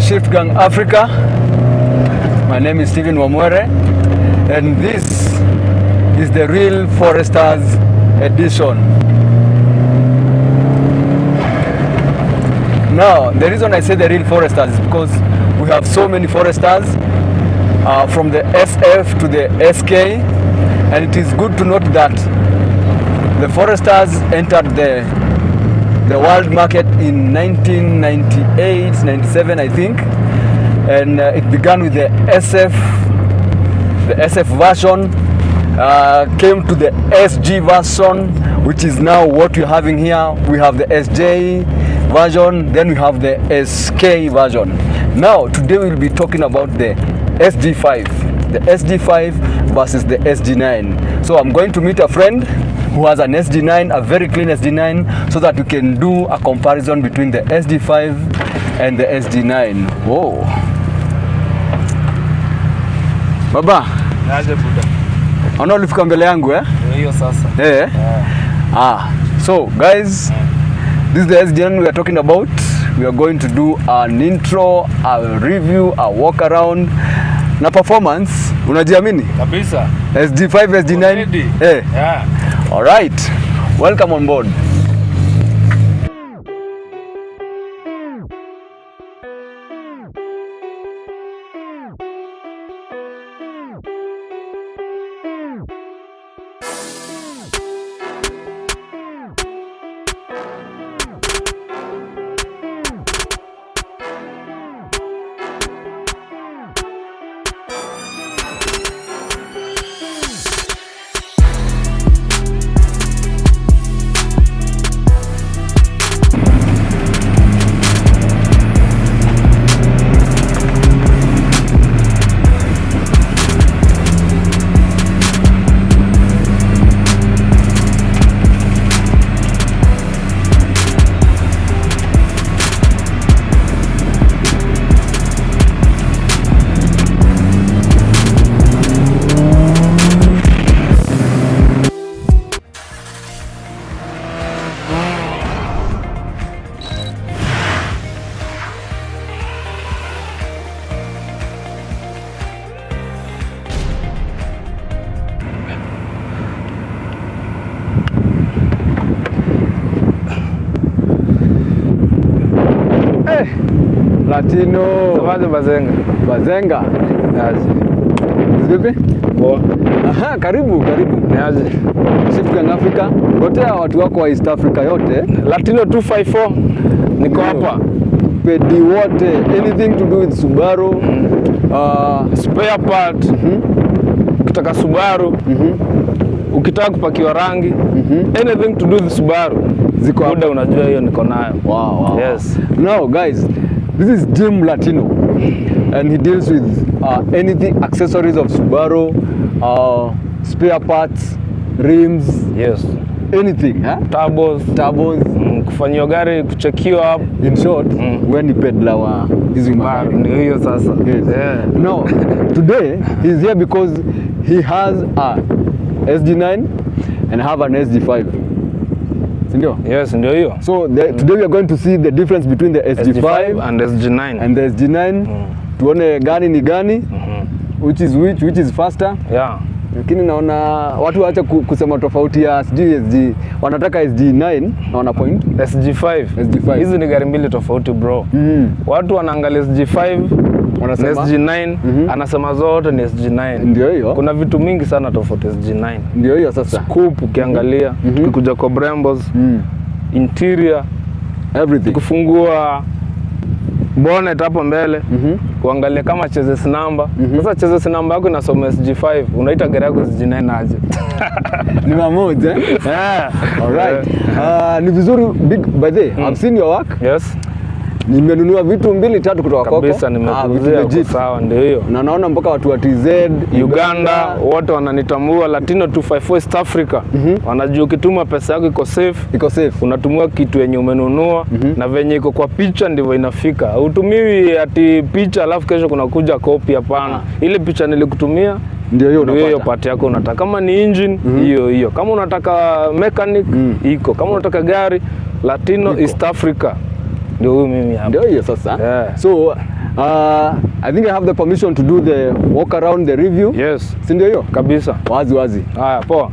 Shift Gang Africa. My name is Steven Wamwere, and this is the real Foresters edition. Now, the reason I say the real Foresters is because we have so many Foresters from the SF to the SK, and it is good to note that the Foresters entered the world market in 1998, 97 I think, and it began with the SF version, came to the SG version, which is now what we're having here. We have the SJ version, then we have the SK version. Now today we'll be talking about the SD5, the SD5 versus the SD9. So I'm going to meet a friend who has an SD9, a very clean SD9, so that we can do a comparison between the SD5 and the SD9. Whoa. Baba. Naje buda. Ana ulifika mbele yangu Hiyo sasa. So guys, this is the SD9 we are talking about. We are going to do an intro, a review, a walk around. Na performance, unajiamini? Kabisa. SD5, SD9. Yeah. All right. Welcome on board. Latino. Waje Bazenga. Bazenga. Naje. Vipi? Poa. Aha, karibu. Naje. Shift Gang Africa. Gotea watu wako wa East Africa yote. Latino 254. Niko hapa. Pedi wote, anything to do with Subaru, spare part. Ukitaka Subaru. Ukitaka kupakiwa rangi. Anything to do with Subaru. Ziko hapa. Muda unajua hiyo niko nayo. Wow. Yes. Now guys, this is Jim Latino, and he deals with anything, accessories of Subaru, spare parts, rims, yes, anything, turbos, kufanywa gari kuchekiwa up. In short, when he pedla wa hizi magari. Ndio hiyo sasa. Yes. Yeah. Now, today he's here because he has a SD9 and have an SD5. Sindio? Yes, ndio hiyo. So today we are going to see the difference between the SD5 and SD9. And the SD9. Tuone gani ni gani, which is faster. Yeah. Lakini naona watu waacha kusema tofauti ya SD, wanataka SD9 na wana point SG5. Hizi ni gari mbili tofauti bro. Watu wanaangalia SG5 wanasema SG9, anasema zote ni SG9. Ndio hiyo. Kuna vitu mingi sana tofauti SG9. Ndio hiyo sasa. Scoop ukiangalia, ukikuja kwa Brembos, interior, everything. Kufungua bonnet hapo mbele, kuangalia kama chassis number. Sasa chassis number yako inasoma SG5, unaita gari yako SG9 aje? Ni mamoja. Yeah. All right. Ni vizuri big by the way. I've seen your work. Yes. Nimenunua vitu 2-3 kutoka kwako. Kabisa nimekuzia sawa, ndio hiyo. Na naona mpaka watu wa TZ, Uganda wote wananitambua. Latino 254 East Africa. Wanajua ukituma pesa yako iko safe. Unatumia kitu yenye umenunua na venye iko kwa picha ndivyo inafika. Hutumiwi ati picha alafu kesho kuna kuja copy, hapana. Ile picha nilikutumia ndio hiyo unapata. Hiyo part yako unataka. Kama ni engine hiyo. Kama unataka mechanic iko. Kama unataka gari Latino East Africa. Ndio huyu mimi hapa. Ndio hiyo sasa. Yeah. So I think I have the permission to do the walk around, the review. Yes. Si ndio hiyo? Kabisa. Wazi wazi. Haya, poa.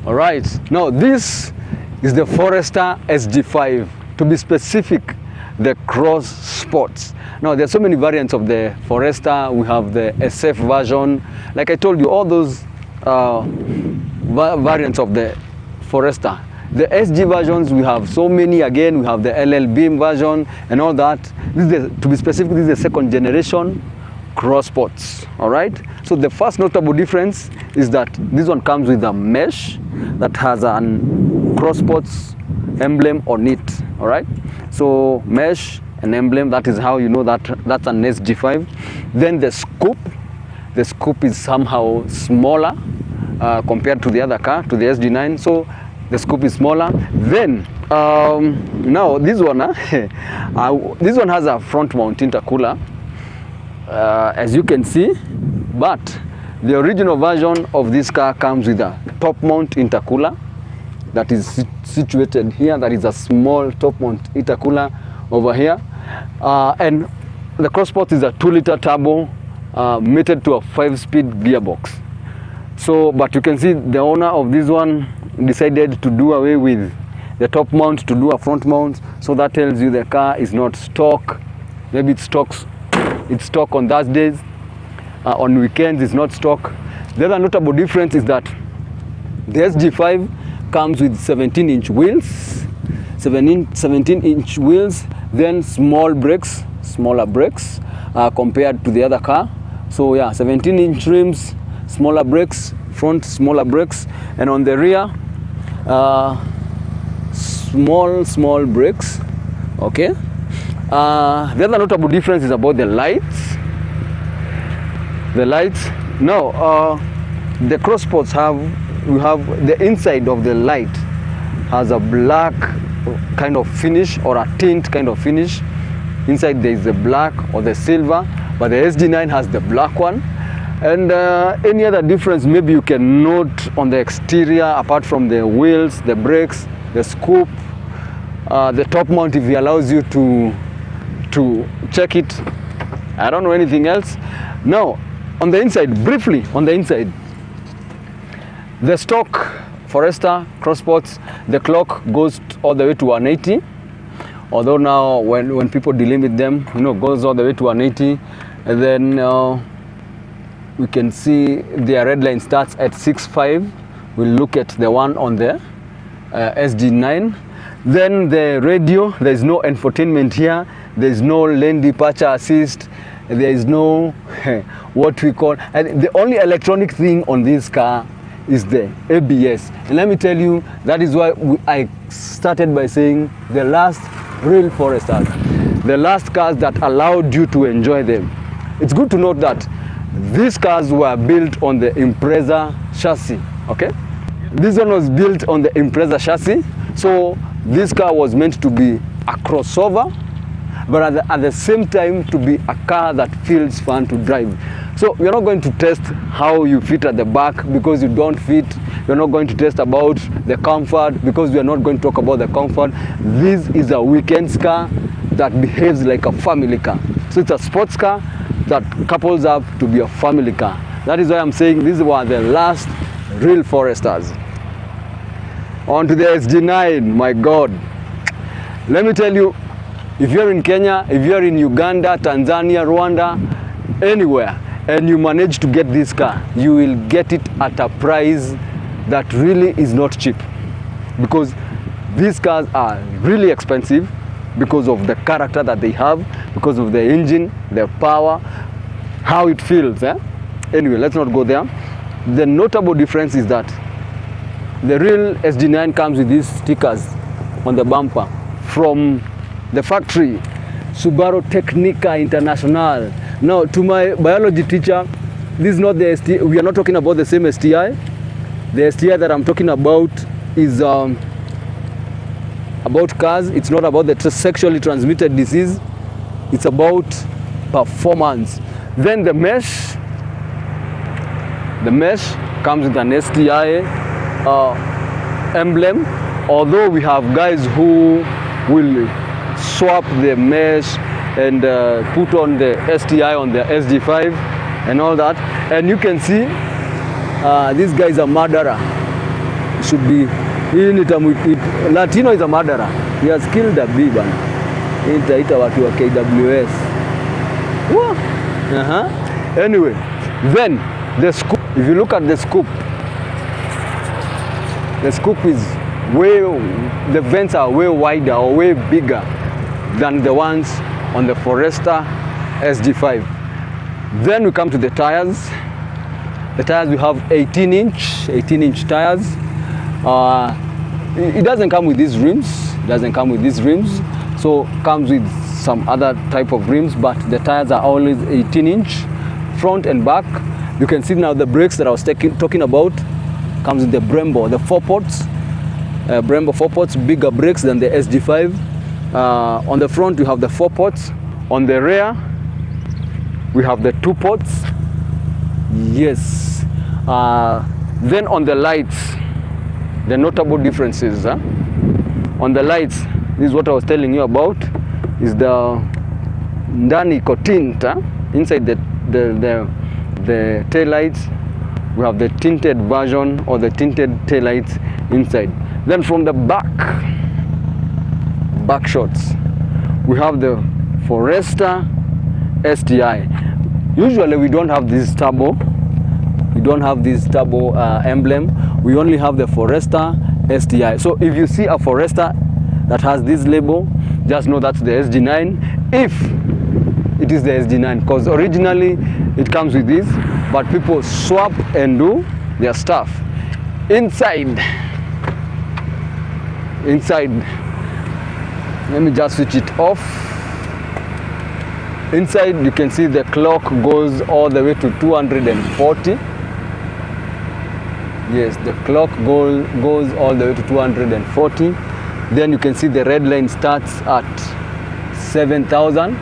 Alright, now this is the Forester SG5, to be specific, the Crossports. Now there are so many variants of the Forester. We have the SF version, like I told you, all those variants of the Forester. The SG versions, we have so many. Again, we have the LL Beam version and all that. This is to be specific, this is the second generation Crossports. All right, so the first notable difference is that this one comes with a mesh that has an Crossports emblem on it. All right, so mesh and emblem, that is how you know that that's an SG5. Then the scoop is somehow smaller compared to the other car, to the SG9. So the scoop is smaller. Then now this one this one has a front mount intercooler, as you can see, but the original version of this car comes with a top mount intercooler that is situated here. That is a small top mount intercooler over here, and the Crossports is a 2-liter turbo mated to a 5-speed gearbox. So, but you can see the owner of this one decided to do away with the top mount to do a front mount. So that tells you the car is not stock. Maybe it's stock on Thursdays, on weekends it's not stock. The other notable difference is that the SG5 comes with 17-inch wheels, 17-inch wheels, then smaller brakes compared to the other car. So yeah, 17-inch rims, smaller brakes, front smaller brakes, and on the rear small brakes. Okay. The other notable difference is about the lights. Now the Crossports we have the inside of the light has a black kind of finish, or a tint kind of finish. Inside there is the black or the silver, but the SG9 has the black one. And any other difference maybe you can note on the exterior, apart from the wheels, the brakes, the scoop, the top mount, if he allows you to check it. I don't know anything else. Now on the inside, briefly on the inside, the stock Forester Crossports, the clock goes all the way to 180. Although now when people delimit them, goes all the way to 180. And then we can see their red line starts at 6.5. We'll look at the one on the SG9. Then the radio, there is no infotainment here. There is no lane departure assist. There is no what we call, the only electronic thing on this car is the ABS. And let me tell you, that is why I started by saying the last real Foresters, the last cars that allowed you to enjoy them. It's good to note that these cars were built on the Impreza chassis. Okay, this one was built on the Impreza chassis, so this car was meant to be a crossover, but at the same time to be a car that feels fun to drive. So we're not going to test how you fit at the back, because you don't fit. We're not going to test about the comfort, because we are not going to talk about the comfort. This is a weekend car that behaves like a family car. So it's a sports car that couples up to be a family car. That is why I'm saying these were the last real Foresters. On to the SG9, my God. Let me tell you, if you're in Kenya, if you're in Uganda, Tanzania, Rwanda, anywhere, and you manage to get this car, you will get it at a price that really is not cheap, because these cars are really expensive because of the character that they have, because of the engine, the power, how it feels. Anyway, let's not go there. The notable difference is that the real SD9 comes with these stickers on the bumper from the factory, Subaru Tecnica International. Now, to my biology teacher, this is not the STI. We are not talking about the same STI. The STI that I'm talking about is about cars. It's not about the sexually transmitted disease. It's about performance. Then the mesh comes with an STI emblem, although we have guys who will swap the mesh and put on the STI on the SD5 and all that. And you can see this guy is a murderer. Should be in it, Latino is a murderer. He has killed a bee bana. Itaita watu wa KWS. Anyway, then the scoop. If you look at the scoop is the vents are way wider or way bigger than the ones on the Forester SD5. Then we come to the tires. The tires, we have 18-inch tires. It doesn't come with these rims. So comes with some other type of rims, but the tires are always 18-inch, front and back. You can see now the brakes that I was talking about comes with the Brembo, the 4-ports. Brembo 4-ports, bigger brakes than the SD5. On the front we have the 4-ports. On the rear we have the 2-ports. Yes. Then on the lights, the notable differences. On the lights, this is what I was telling you about, is the ndani tint. Inside the tail lights, we have the tinted version or the tinted tail lights inside. Then from the back shots, we have the Forester STI. Usually we don't have this turbo. Emblem. We only have the Forester STI. So if you see a Forester that has this label, just know that's the SD9. If it is the SD9, because originally it comes with this, but people swap and do their stuff. Inside, let me just switch it off. Inside you can see the clock goes all the way to 240. Yes, the clock goes all the way to 240. Then you can see the red line starts at 7,000.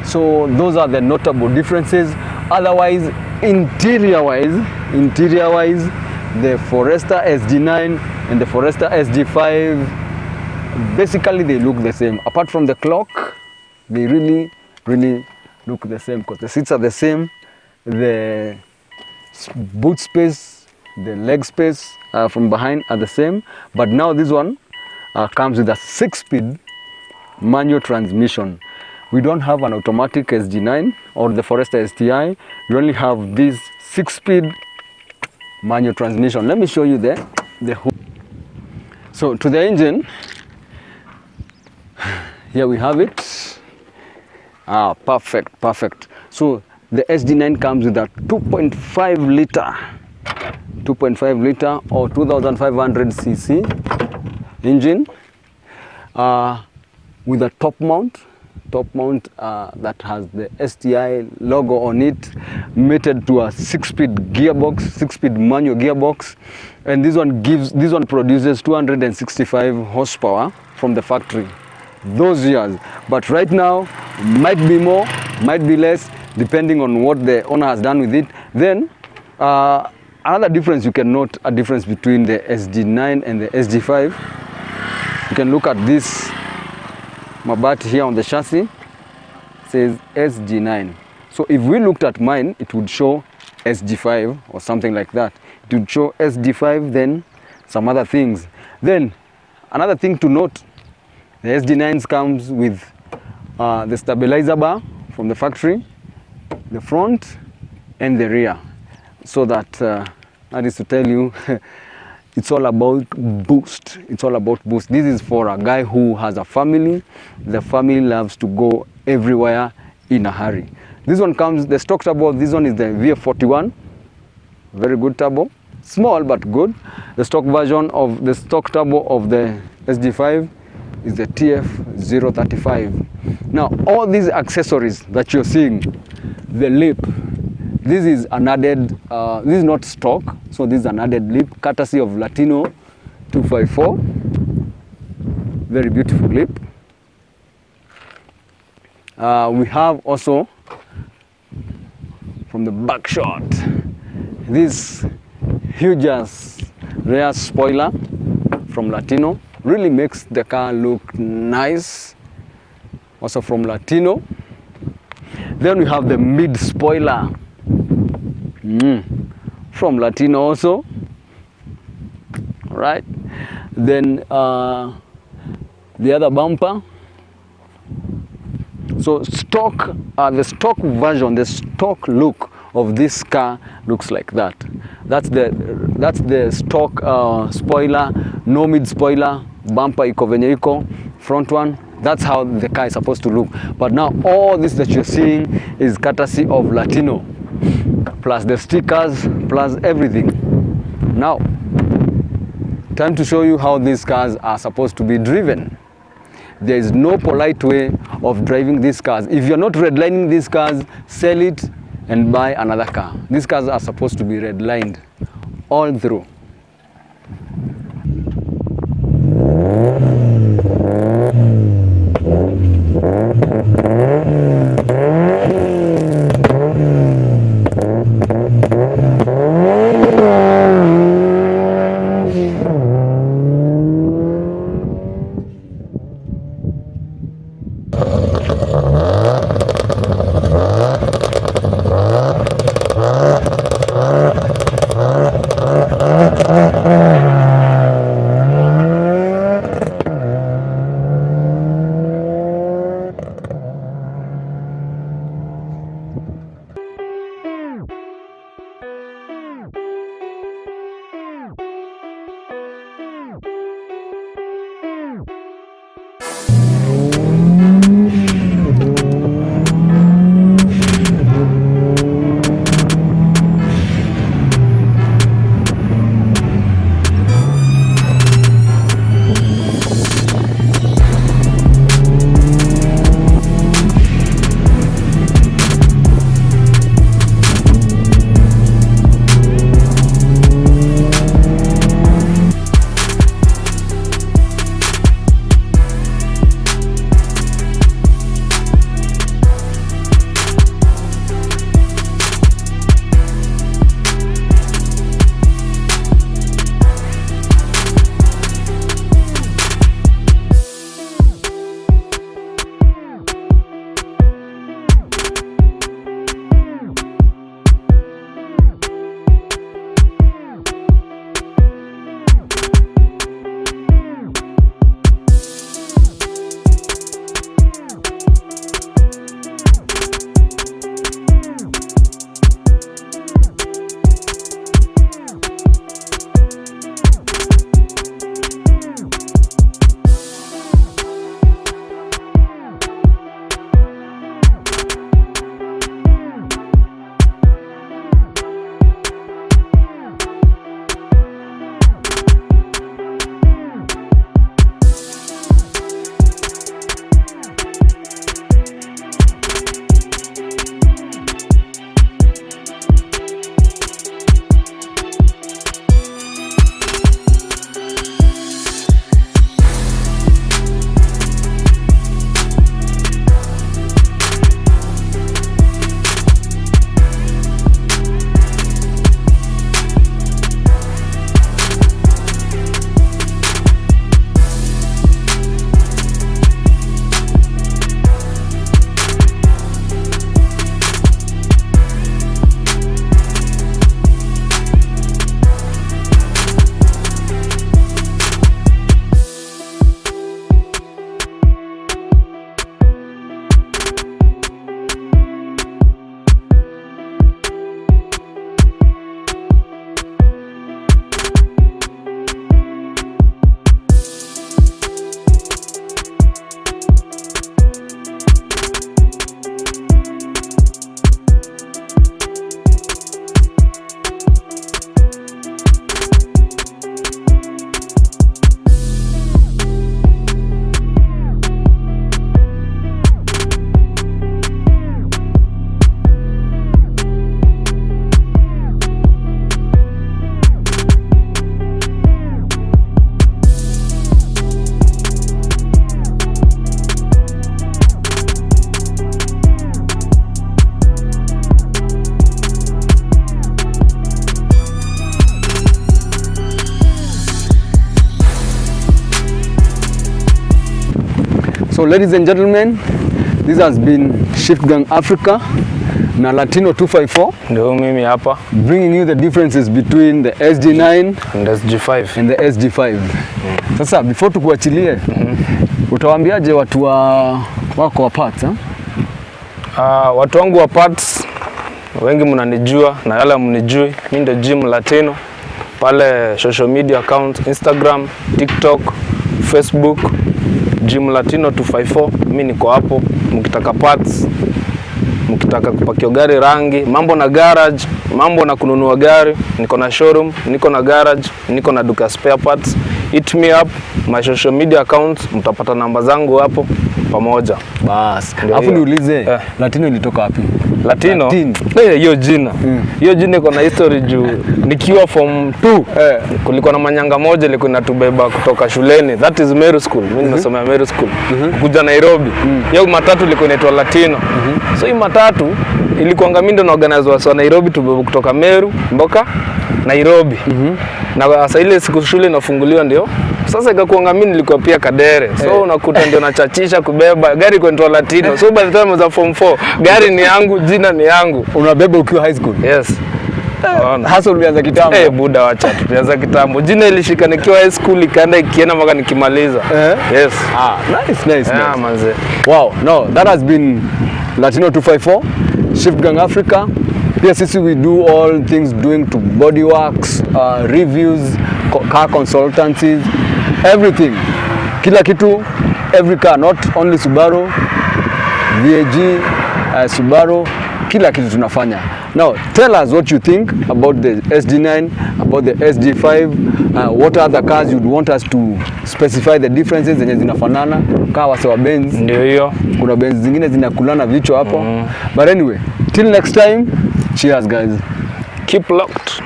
So those are the notable differences. Otherwise, interior-wise, the Forester SD9 and the Forester SD5, basically they look the same. Apart from the clock, they really look the same, because the seats are the same, the boot space, the leg space from behind are the same. But now this one comes with a 6-speed manual transmission. We don't have an automatic SD9 or the Forester STI. We only have this 6-speed manual transmission. Let me show you the hood. So to the engine, here we have it. Perfect. So the SD9 comes with a 2.5 liter or 2,500 cc engine with a top mount that has the STI logo on it, mated to a 6-speed gearbox, 6-speed manual gearbox. And this one produces 265 horsepower from the factory those years. But right now, might be more, might be less, depending on what the owner has done with it. Then another difference, you can note a difference between the SD9 and the SD5. You can look at this mabati here on the chassis. It says SD9. So if we looked at mine, it would show SD5 or something like that. It would show SD5, then some other things. Then another thing to note, the SD9s comes with the stabilizer bar from the factory, the front and the rear. so that that is to tell you it's all about boost. It's all about boost. This is for a guy who has a family. The family loves to go everywhere in a hurry. This one comes, the stock turbo, this one is the VF41. Very good turbo. Small but good. The stock version of the stock turbo of the SG5 is the TF035. Now, all these accessories that you're seeing, the lip, this is an added, this is not stock, so this is an added lip, courtesy of Latino 254. Very beautiful lip. We have also, from the back shot, this huge rear spoiler from Latino. Really makes the car look nice. Also from Latino. Then we have the mid spoiler from Latino also. All right. Then the other bumper. So stock, the stock version, the stock look of this car looks like that. That's the stock spoiler, no mid spoiler, bumper iko venye iko, front one. That's how the car is supposed to look. But now all this that you're seeing is courtesy of Latino, plus the stickers, plus everything. Now, time to show you how these cars are supposed to be driven. There is no polite way of driving these cars. If you're not redlining these cars, sell it and buy another car. These cars are supposed to be redlined all through. So ladies and gentlemen, this has been Shift Gang Africa na Latino 254. Ndio mimi hapa. Bringing you the differences between the SG9 and the SG5. And the SG5. Sasa before tukuachilie, utawaambiaje watu wako wa parts? Watu wangu wa parts wengi mnanijua na yale mnijui. Mimi ndio Gym Latino pale social media account, Instagram, TikTok, Facebook, Gym Latino 254. Mimi niko hapo. Mkitaka parts, mkitaka kupakia gari rangi, mambo na garage, mambo na kununua gari, niko na showroom, niko na garage, niko na duka spare parts. Hit me up my social media accounts, mtapata namba zangu hapo pamoja. Bas. Alafu niulize, Latino ilitoka wapi? Latino? Hiyo jina. Hiyo jina iko na history juu nikiwa form 2 kulikuwa na manyanga moja ilikuwa inatubeba kutoka shuleni. That is Meru School. Mimi nasomea Meru School. Kuja Nairobi. Hiyo matatu ilikuwa inaitwa Latino. So hii matatu ilikuwa mimi ndo na organize wa Nairobi tubebe kutoka Meru mpaka Nairobi. Na sasa ile siku shule inafunguliwa ndio. Sasa ikakuanga mimi nilikuwa pia Kadere. So unakuta ndio nachachisha kubeba gari kwenda Latino. So by the time I was form 4, gari ni yangu, jina ni yangu. Unabeba ukiwa high school? Yes. Hasa ulianza kitambo? Buda wacha tulianza kitambo. Jina ilishika nikiwa high school ikaenda ikienda mpaka nikimaliza. Yes. Nice. Yeah, manze. Wow, no, that has been Latino 254, Shift Gang Africa. Pia sisi we do all things doing to body works, reviews, car consultancies, everything. Kila kitu, every car, not only Subaru, VAG, Subaru, kila kitu tunafanya. Now, tell us what you think about the SG9, about the SG5, what other cars you'd want us to specify the differences zenye zinafanana, kaa wase wa Benz. Ndio hiyo. Kuna Benz zingine zinakulana vichwa hapo. But anyway, till next time, cheers guys. Keep locked.